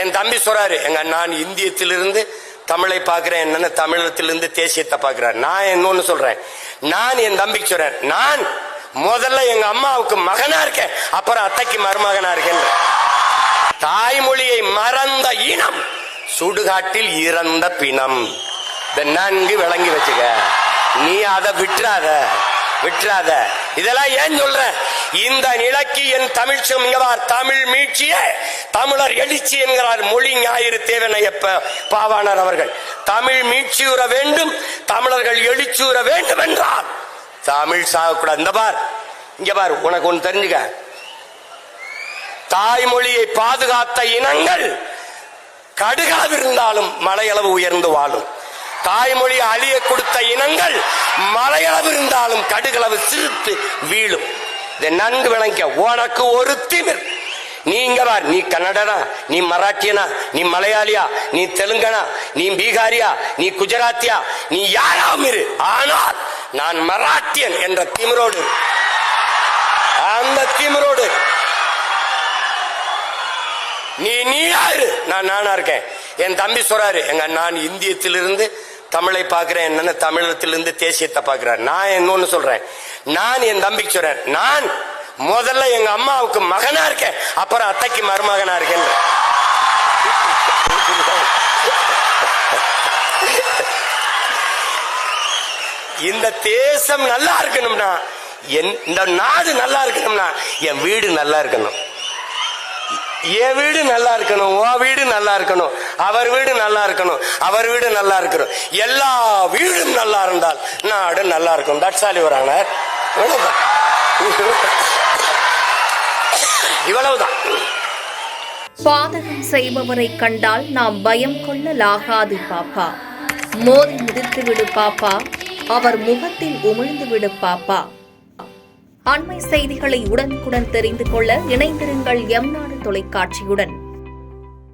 என் தம்பி சொல்றாரு, எங்க நான் இந்தியத்திலிருந்து தமிழை பார்க்கிறேன், என்னன்னு தமிழகத்திலிருந்து தேசியத்தை பார்க்கிறார். நான் இன்னொன்னு சொல்றேன், நான் என் தம்பிக்கு சொல்றேன், நான் முதல்ல எங்க அம்மாவுக்கு மகனா இருக்கேன், அப்புறம் அத்தைக்கு மருமகனா இருக்கேன். தாய்மொழியை மறந்த இனம் சுடுகாட்டில் இறந்த பிணம். நன்கு விளங்கி வச்சுக்க. நீ அதை விட்டுறாத. இதெல்லாம் ஏன் சொல்ற? இந்த நிலைக்கு என் தமிழ் தமிழ் மீட்சியே தமிழர் எழுச்சி என்கிறார் மொழி ஞாயிறு தேவனையப்ப பாவாணர் அவர்கள். தமிழ் மீட்சியுற வேண்டும், தமிழர்கள் எழுச்சியுற வேண்டும் என்றால் தமிழ் சாகக்கூடாது. இந்த பார், இங்க பார், உனக்கு ஒன்று தெரிஞ்சுக்க. தாய்மொழியை பாதுகாத்த இனங்கள் கடுகாது இருந்தாலும் மலையளவு உயர்ந்து வாழும். தாய்மொழி அழிய கொடுத்த இனங்கள் மலையளவு இருந்தாலும் கடுகளவு சிரித்து வீழும். இதை நன்கு விளங்க. உனக்கு ஒரு திமிர். நீங்க பார், நீ கன்னடனா, நீ மராட்டியனா, நீ மலையாளியா, நீ தெலுங்கனா, நீ பீகாரியா, நீ குஜராத்தியா, நீ யாராவும் இரு, ஆனால் நான் மராட்டியன் என்ற திமிரோடு, அந்த திமிரோடு நீ யாரு, நான் நானா இருக்கேன். என் தம்பி சொல்றாரு, எங்க நான் இந்தியத்திலிருந்து தமிழை பார்க்கிறேன், என்னன்னு தமிழகத்திலிருந்து தேசியத்தை பார்க்கிறார். நான் இன்னொன்னு சொல்றேன், நான் என் தம்பிக்கு சொல்றேன், நான் முதல்ல எங்க அம்மாவுக்கு மகனா இருக்கேன், அப்புறம் அத்தைக்கு மருமகனா இருக்கேன். இந்த தேசம் நல்லா இருக்கணும்னா, இந்த நாடு நல்லா இருக்கணும்னா என் வீடு நல்லா இருக்கணும். என் வீடு நல்லா இருக்கணும், உன் வீடு நல்லா இருக்கணும், அவர் வீடு நல்லா இருக்கணும், அவர் வீடு நல்லா இருக்கணும். எல்லா வீடும் நல்லா இருந்தால் நாடு நல்லா இருக்கும். தட்சாலி வராங்க. இவ்வளவுதான். பாதகம் செய்பவரை கண்டால் நாம் பயம் கொள்ளலாகாது பாப்பா. மோதி மிதித்து விடு பாப்பா, அவர் முகத்தில் உமிழ்ந்து விடு பாப்பா. அண்மை செய்திகளை உடனுக்குடன் தெரிந்து கொள்ள இணைந்திருங்கள் எம் நாடு தொலைக்காட்சியுடன்.